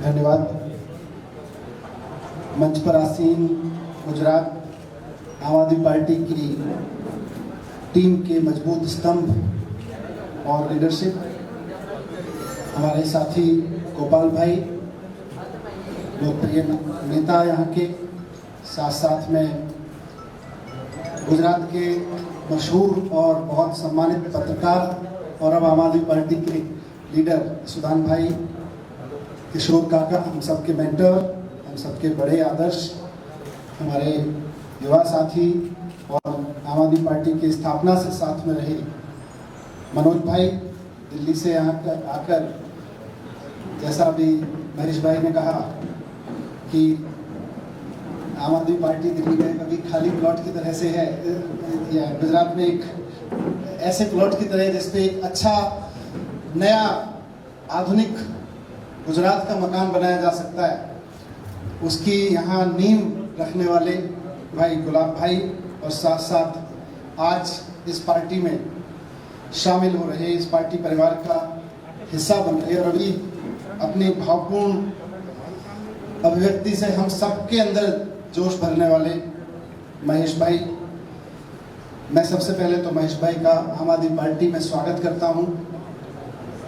धन्यवाद। मंच पर आसीन गुजरात आम आदमी पार्टी की टीम के मजबूत स्तंभ और लीडरशिप, हमारे साथी गोपाल भाई, लोकप्रिय नेता यहाँ के, साथ साथ में गुजरात के मशहूर और बहुत सम्मानित पत्रकार और अब आम आदमी पार्टी के लीडर सुदान भाई, किशोर काका, हम सबके मेंटर, हम सबके बड़े आदर्श, हमारे युवा साथी और आम आदमी पार्टी की स्थापना से साथ में रहे मनोज भाई, दिल्ली से यहाँ आकर, जैसा अभी महेश भाई ने कहा कि आम आदमी पार्टी दिल्ली में कभी खाली प्लॉट की तरह से है, या गुजरात में एक ऐसे प्लॉट की तरह जिसपे अच्छा नया आधुनिक गुजरात का मकान बनाया जा सकता है, उसकी यहाँ नींव रखने वाले भाई गुलाब भाई और साथ साथ आज इस पार्टी में शामिल हो रहे, इस पार्टी परिवार का हिस्सा बन रहे और अभी अपनी भावपूर्ण अभिव्यक्ति से हम सबके अंदर जोश भरने वाले महेश भाई। मैं सबसे पहले तो महेश भाई का आम आदमी पार्टी में स्वागत करता हूं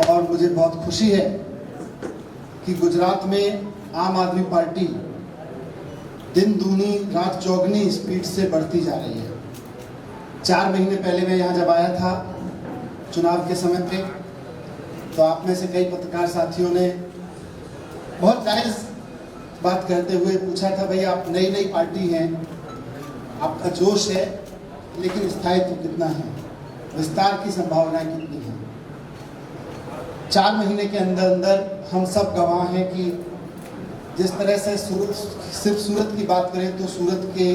और मुझे बहुत खुशी है कि गुजरात में आम आदमी पार्टी दिन दूनी रात चौगनी स्पीड से बढ़ती जा रही है। 4 महीने पहले मैं यहाँ जब आया था चुनाव के समय पे, तो आप में से कई पत्रकार साथियों ने बहुत जायज़ बात करते हुए पूछा था, भाई आप नई पार्टी हैं, आपका जोश है, लेकिन स्थायित्व कितना है, विस्तार की संभावनाएं कितनी है। 4 महीने के अंदर अंदर हम सब गवाह हैं कि जिस तरह से सिर्फ सूरत की बात करें तो सूरत के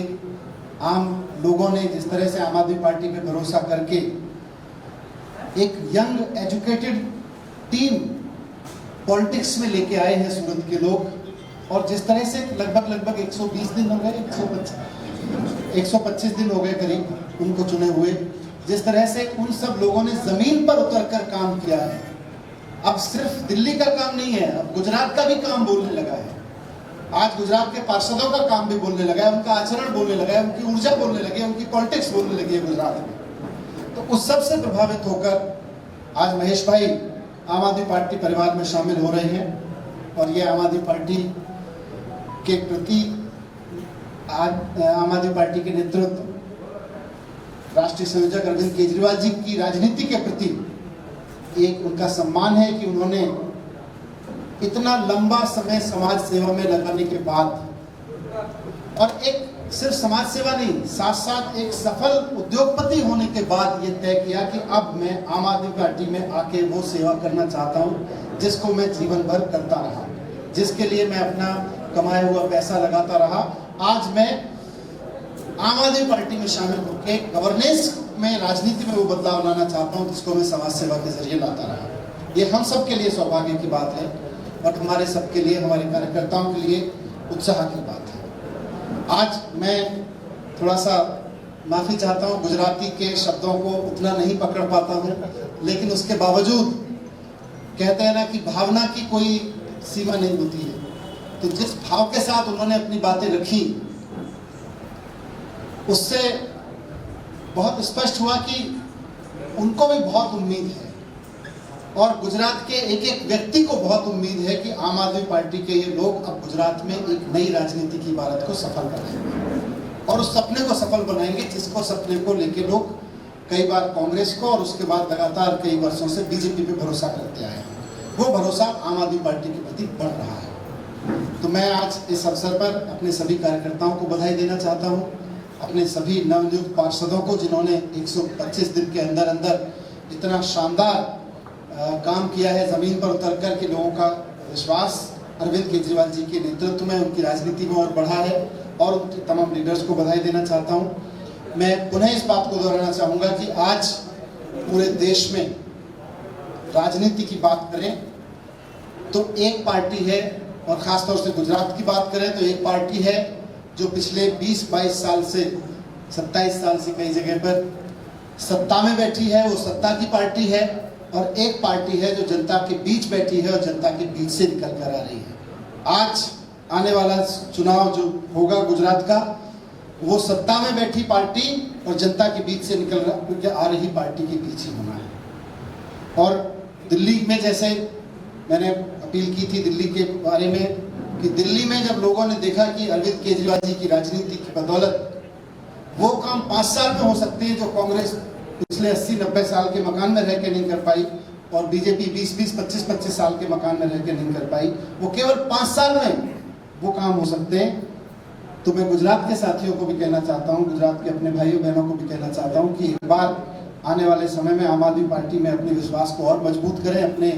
आम लोगों ने जिस तरह से आम आदमी पार्टी पे भरोसा करके एक यंग एजुकेटेड टीम पॉलिटिक्स में लेके आए हैं सूरत के लोग, और जिस तरह से लगभग 120 दिन हो गए, 125 दिन हो गए करीब उनको चुने हुए, जिस तरह से उन सब लोगों ने जमीन पर उतरकर काम किया है। अब सिर्फ दिल्ली का काम नहीं है, अब गुजरात का भी काम बोलने लगा है। आज गुजरात के पार्षदों का काम भी बोलने लगा है, उनका आचरण बोलने लगा है, उनकी ऊर्जा बोलने लगी है, उनकी पॉलिटिक्स बोलने लगी है गुजरात में। तो उस सब से प्रभावित होकर आज महेश भाई आम आदमी पार्टी परिवार में शामिल हो रहे हैं और ये आम आदमी पार्टी के प्रति आज आम आदमी पार्टी के नेतृत्व राष्ट्रीय संयोजक अरविंद केजरीवाल जी की राजनीति के प्रति एक उनका सम्मान है कि उन्होंने इतना लंबा समय समाज सेवा में लगाने के बाद और एक सिर्फ समाज सेवा नहीं, साथ साथ एक सफल उद्योगपति होने के बाद ये तय किया कि अब मैं आम आदमी पार्टी में आके वो सेवा करना चाहता हूँ जिसको मैं जीवन भर करता रहा, जिसके लिए मैं अपना कमाया हुआ पैसा लगाता रहा। आज मैं आम आदमी पार्टी में शामिल होकर गवर्नेंस में, राजनीति में वो बदलाव लाना चाहता हूँ जिसको मैं समाज सेवा के जरिए लाता रहा। ये हम सब के लिए सौभाग्य की बात है और हमारे सबके लिए, हमारे कार्यकर्ताओं के लिए उत्साह की बात है। आज मैं थोड़ा सा माफ़ी चाहता हूँ, गुजराती के शब्दों को उतना नहीं पकड़ पाता हूँ, लेकिन उसके बावजूद कहते हैं ना कि भावना की कोई सीमा नहीं होती है। तो जिस भाव के साथ उन्होंने अपनी बातें रखी, उससे बहुत स्पष्ट हुआ कि उनको भी बहुत उम्मीद है और गुजरात के एक एक व्यक्ति को बहुत उम्मीद है कि आम आदमी पार्टी के ये लोग अब गुजरात में एक नई राजनीति की इबारत को सफल बनाएंगे और उस सपने को सफल बनाएंगे जिसको सपने को लेके लोग कई बार कांग्रेस को और उसके बाद लगातार कई वर्षों से बीजेपी पे भरोसा करते आए हैं। वो भरोसा आम आदमी पार्टी के प्रति बढ़ रहा है। तो मैं आज इस अवसर पर अपने सभी कार्यकर्ताओं को बधाई देना चाहता हूँ, अपने सभी नवनियुक्त पार्षदों को जिन्होंने 125 दिन के अंदर अंदर इतना शानदार काम किया है, जमीन पर उतर कर के लोगों का विश्वास अरविंद केजरीवाल जी के नेतृत्व में उनकी राजनीति में और बढ़ा है, और उनके तमाम लीडर्स को बधाई देना चाहता हूं। मैं पुनः इस बात को दोहराना चाहूँगा कि आज पूरे देश में राजनीति की बात करें तो एक पार्टी है, और ख़ासतौर से गुजरात की बात करें तो एक पार्टी है जो पिछले 20-22 साल से 27 साल से कई जगह पर सत्ता में बैठी है, वो सत्ता की पार्टी है, और एक पार्टी है जो जनता के बीच बैठी है और जनता के बीच से निकल कर आ रही है। आज आने वाला चुनाव जो होगा गुजरात का, वो सत्ता में बैठी पार्टी और जनता के बीच से निकल आ रही पार्टी के बीच ही होना है। और दिल्ली में जैसे मैंने अपील की थी दिल्ली के बारे में, कि दिल्ली में जब लोगों ने देखा कि अरविंद केजरीवाल जी की राजनीति की बदौलत वो काम 5 साल में हो सकते हैं जो कांग्रेस पिछले 80-90 साल के मकान में रह के नहीं कर पाई, और बीजेपी 20-20, 25-25 साल के मकान में रह के नहीं कर पाई, वो केवल 5 साल में वो काम हो सकते हैं। तो मैं गुजरात के साथियों को भी कहना चाहता हूँ, गुजरात के अपने भाइयों बहनों को भी कहना चाहता हूँ कि एक बार आने वाले समय में आम आदमी पार्टी में अपने विश्वास को और मजबूत करें, अपने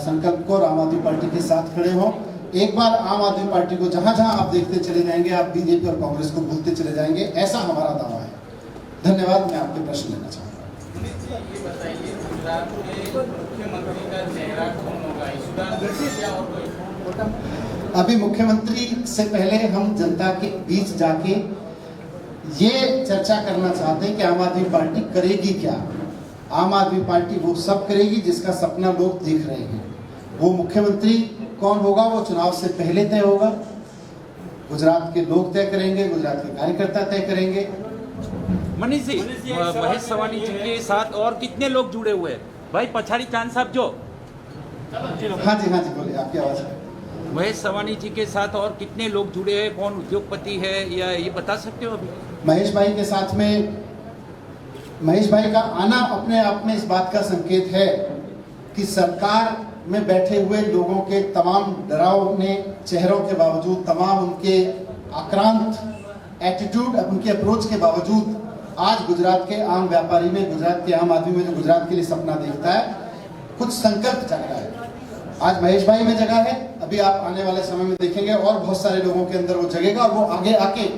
संकल्प को और आम आदमी पार्टी के साथ खड़े हों। एक बार आम आदमी पार्टी को जहां जहां आप देखते चले जाएंगे, आप बीजेपी और कांग्रेस को भूलते चले जाएंगे, ऐसा हमारा दावा है। धन्यवाद। मैं आपके प्रश्न लेना चाहूँगा। अभी मुख्यमंत्री से पहले हम जनता के बीच जाके ये चर्चा करना चाहते हैं कि आम आदमी पार्टी करेगी क्या। आम आदमी पार्टी वो सब करेगी जिसका सपना लोग देख रहे हैं। वो मुख्यमंत्री कौन होगा वो चुनाव से पहले तय होगा, गुजरात के लोग तय करेंगे, गुजरात के कार्यकर्ता तय करेंगे। मनीष जी, महेश सवानी जी के साथ और कितने लोग जुड़े हुए हैं? भाई पछाड़ी चांद साहब जो। हाँ जी बोलिए, आपकी आवाज है। महेश सवानी जी के साथ और कितने लोग जुड़े हैं? कौन उद्योगपति है या ये बता सकते हो अभी? महेश भाई के साथ में, महेश भाई का आना अपने आप में इस बात का संकेत है कि सरकार में बैठे हुए लोगों के तमाम डरावने चेहरों के बावजूद, तमाम उनके आक्रांत एटीट्यूड, उनके अप्रोच के बावजूद आज गुजरात के आम व्यापारी में, गुजरात के आम आदमी में जो गुजरात के लिए सपना देखता है, कुछ संकल्प जग रहा है। आज महेश भाई में जगह है, अभी आप आने वाले समय में देखेंगे और बहुत सारे लोगों के अंदर वो जगेगा और वो आगे आके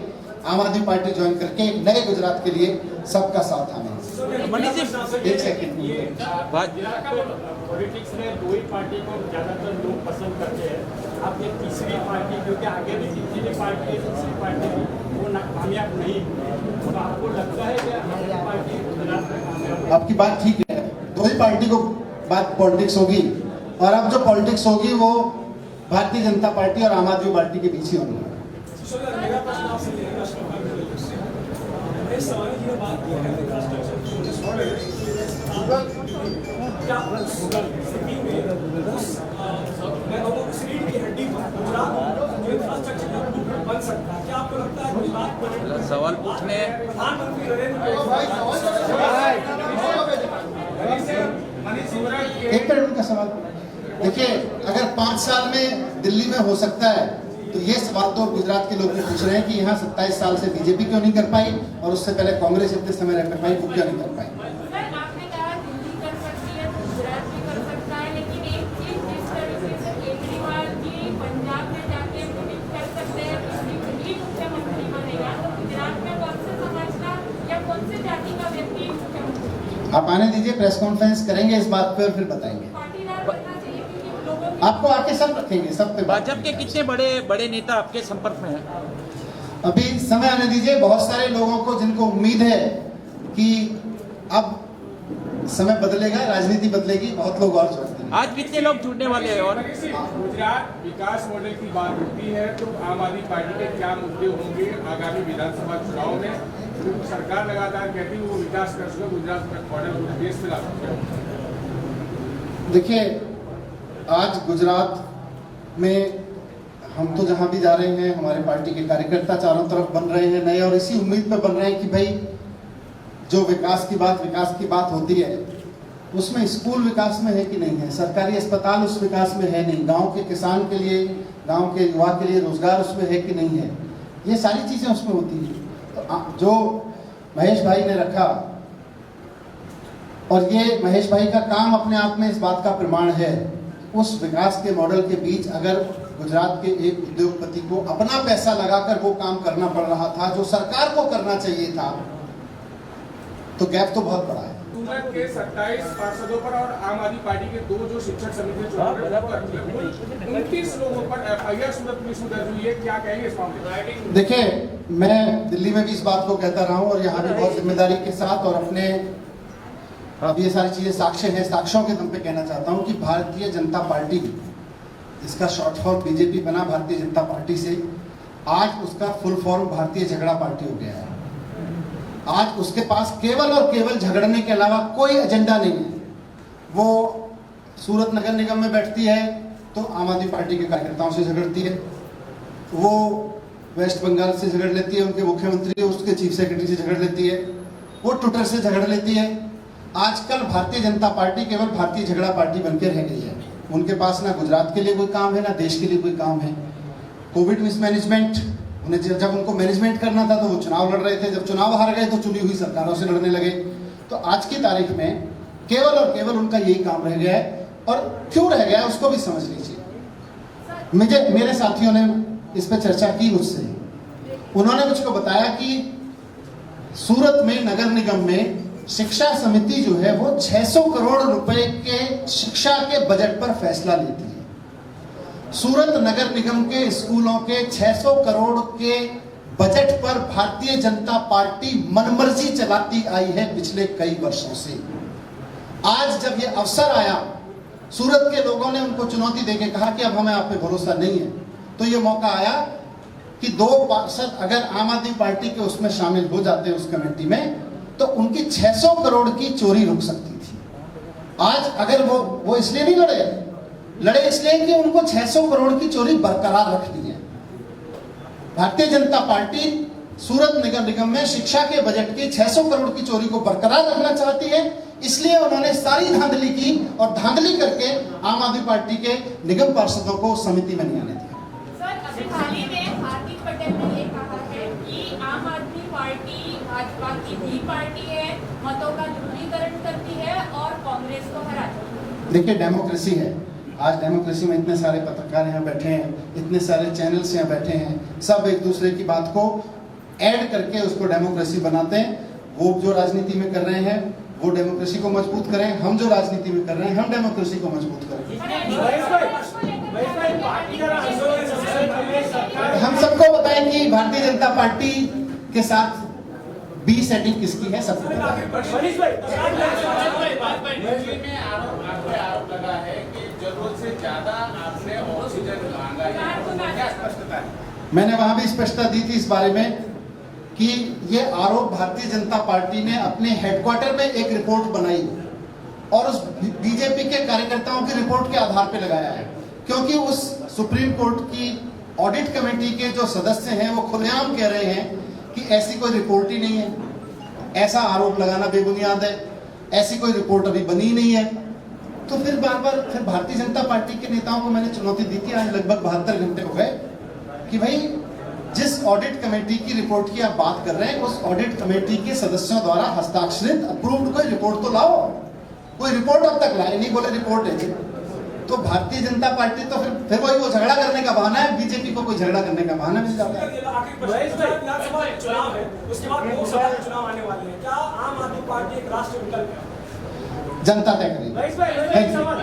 आम आदमी पार्टी ज्वाइन करके एक नए गुजरात के लिए सबका साथ आने। एक सेकंड, पॉलिटिक्स में दो ही पार्टी को ज्यादातर लोग पसंद करते हैं। अब ये तीसरी पार्टी, क्योंकि आगे भी जितनी पार्टी है, तीसरी पार्टी वो कामयाब नहीं, तो आपको लगता है कि आम पार्टी गुजरात में कामयाब? आपकी बात ठीक है, दो ही पार्टी को बात पॉलिटिक्स होगी, और अब जो पॉलिटिक्स होगी वो भारतीय जनता पार्टी और आम आदमी पार्टी के बीच ही होगी। मेरा प्रश्न आपसे सवाल ये बात की है क्या सिक्किम में रीढ़ की हड्डी पर गुजरात जो इंफ्रास्ट्रक्चर डेवलपमेंट बन सकता है, क्या आपको लगता है गुजरात सवाल पूछने प्रधानमंत्री नरेंद्र मोदी? एक मिनट का सवाल। देखिए, अगर 5 साल में दिल्ली में हो सकता है तो ये सवाल तो गुजरात के लोग भी पूछ रहे हैं कि यहाँ 27 साल से बीजेपी क्यों नहीं कर पाई और उससे पहले कांग्रेस इतने समय रह कर पाई, वो क्यों नहीं कर पाई। आपने कहा दिल्ली कर सकती है, गुजरात भी कर सकता है, लेकिन एक चीज जिस तरीके से केजरीवाल जी पंजाब में जाके प्रेडिक्ट कर सकते हैं कि मुख्यमंत्री बनेगा, तो गुजरात में कौन से समाज का या कौन से जाति का व्यक्ति मुख्यमंत्री? आप आने दीजिए, प्रेस कॉन्फ्रेंस करेंगे इस बात पे और फिर बताएंगे। पाटीदार बनना चाहिए क्योंकि लोगों आपको आके सब रखेंगे, सब पे बात भाजपा के कितने बड़े नेता आपके संपर्क में हैं? अभी समय आने दीजिए। बहुत सारे लोगों को जिनको उम्मीद है कि अब समय बदलेगा, राजनीति बदलेगी, बहुत लोग और जोड़ देंगे। आज कितने लोग जुड़ने वाले हैं? और गुजरात विकास मॉडल की बात होती है तो आम आदमी पार्टी के क्या मुद्दे होंगे आगामी विधानसभा चुनाव में? क्योंकि सरकार लगातार कहती है वो विकास कर सके, गुजरात मॉडल देश में ला सकते। देखिए, आज गुजरात में हम तो जहां भी जा रहे हैं, हमारे पार्टी के कार्यकर्ता चारों तरफ बन रहे हैं नए, और इसी उम्मीद पे बन रहे हैं कि भाई जो विकास की बात होती है उसमें स्कूल विकास में है कि नहीं है, सरकारी अस्पताल उस विकास में है नहीं, गांव के किसान के लिए, गांव के युवा के लिए रोजगार उसमें है कि नहीं है, ये सारी चीजें उसमें होती हैं। तो जो महेश भाई ने रखा, और ये महेश भाई का काम अपने आप में इस बात का प्रमाण है, उस विकास के मॉडल के बीच अगर गुजरात के एक उद्योगपति को अपना पैसा लगाकर वो काम करना पड़ रहा था जो सरकार को करना चाहिए था, तो गैप तो बहुत बड़ा है। सूरत के 27 पार्षदों पर और आम आदमी पार्टी के 2 जो शिक्षक समिति चुनाव 29 लोगों पर एफआईआर सूरत पुलिस में दर्ज हुई है, क्या कहेंगे इस मामले में? देखिए, मैं दिल्ली में भी इस बात को कहता रहा हूँ और यहाँ भी बहुत जिम्मेदारी के साथ और अपने अब ये सारी चीजें साक्ष्य हैं, साक्ष्यों के दम पे कहना चाहता हूँ कि भारतीय जनता पार्टी इसका शॉर्ट फॉर्म बीजेपी बना भारतीय जनता पार्टी से, आज उसका फुल फॉर्म भारतीय झगड़ा पार्टी हो गया है। आज उसके पास केवल और केवल झगड़ने के अलावा कोई एजेंडा नहीं है। वो सूरत नगर निगम में बैठती है तो आम आदमी पार्टी के कार्यकर्ताओं से झगड़ती है, वो वेस्ट बंगाल से झगड़ लेती है, उनके मुख्यमंत्री उसके चीफ सेक्रेटरी से झगड़ लेती है, वो ट्विटर से झगड़ लेती है। आजकल भारतीय जनता पार्टी केवल भारतीय झगड़ा पार्टी बनकर रह गई है। उनके पास ना गुजरात के लिए कोई काम है, ना देश के लिए कोई काम है। कोविड मिसमैनेजमेंट, उन्हें जब उनको मैनेजमेंट करना था तो वो चुनाव लड़ रहे थे, जब चुनाव हार गए तो चुनी हुई सरकारों से लड़ने लगे। तो आज की तारीख में केवल और केवल उनका यही काम रह गया है, और क्यों रह गया है उसको भी समझ लीजिए। मेरे साथियों ने इस पर चर्चा की मुझसे, उन्होंने मुझको बताया कि सूरत में नगर निगम में शिक्षा समिति जो है वो 600 करोड़ रुपए के शिक्षा के बजट पर फैसला लेती है। सूरत नगर निगम के स्कूलों के 600 करोड़ के बजट पर भारतीय जनता पार्टी मनमर्जी चलाती आई है पिछले कई वर्षों से। आज जब ये अवसर आया, सूरत के लोगों ने उनको चुनौती देके कहा कि अब हमें आप पे भरोसा नहीं है, तो ये मौका आया कि 2 पार्षद अगर आम आदमी पार्टी के उसमें शामिल हो जाते उस कमेटी में, तो उनकी 600 करोड़ की चोरी रुक सकती थी। आज अगर वो इसलिए नहीं लड़े इसलिए कि उनको 600 करोड़ की चोरी बरकरार रखनी है। भारतीय जनता पार्टी सूरत नगर निगम में शिक्षा के बजट की 600 करोड़ की चोरी को बरकरार रखना चाहती है, इसलिए उन्होंने सारी धांधली की और धांधली करके आम आदमी पार्टी के निगम पार्षदों को समिति में नहीं आने दिया। सर, अभी हाल ही में हार्दिक पटेल ने ये कहा है कि आम आदमी पार्टी भाजपा की भी पार्टी है, मतों का ध्रुवीकरण करती है और कांग्रेस को हराती है। देखिए, डेमोक्रेसी है। आज डेमोक्रेसी में इतने सारे पत्रकार यहाँ बैठे हैं, इतने सारे चैनल्स यहाँ बैठे हैं, सब एक दूसरे की बात को ऐड करके उसको डेमोक्रेसी बनाते हैं। वो जो राजनीति में कर रहे हैं वो डेमोक्रेसी को मजबूत करें, हम जो राजनीति में कर रहे हैं हम डेमोक्रेसी को मजबूत करें। हम सबको बताएं कि भारतीय जनता पार्टी के साथ बी सेटिंग किसकी है, सबको आरोप लगा है कि जरूरत से ज्यादा आपने ऑक्सीजन मांगा है, क्या स्पष्टता है? मैंने वहां भी स्पष्टता दी थी इस बारे में कि ये आरोप भारतीय जनता पार्टी ने अपने हेडक्वार्टर में एक रिपोर्ट बनाई और उस बीजेपी के कार्यकर्ताओं की रिपोर्ट के आधार पर लगाया है, क्योंकि उस सुप्रीम कोर्ट की ऑडिट कमेटी के जो सदस्य हैं वो खुलेआम कह रहे हैं कि ऐसी कोई रिपोर्ट ही नहीं है, ऐसा आरोप लगाना बेबुनियाद है, ऐसी कोई रिपोर्ट अभी बनी नहीं है। तो फिर बार बार भारतीय जनता पार्टी के नेताओं को मैंने चुनौती दी थी, आज लगभग 72 घंटे हो गए, कि भाई जिस ऑडिट कमेटी की रिपोर्ट की आप बात कर रहे हैं उस ऑडिट कमेटी के सदस्यों द्वारा हस्ताक्षरित अप्रूव्ड कोई रिपोर्ट तो लाओ। कोई रिपोर्ट अब तक लाए नहीं, बोले रिपोर्ट है। तो भारतीय जनता पार्टी तो फिर वही वो झगड़ा करने का बहाना है, बीजेपी को कोई झगड़ा करने का बहाना मिल जाता है। विधानसभा चुनाव है, उसके बाद लोकसभा चुनाव आने वाले हैं, क्या आम आदमी पार्टी एक राष्ट्रीय विकल्प है? जनता तय करेगी।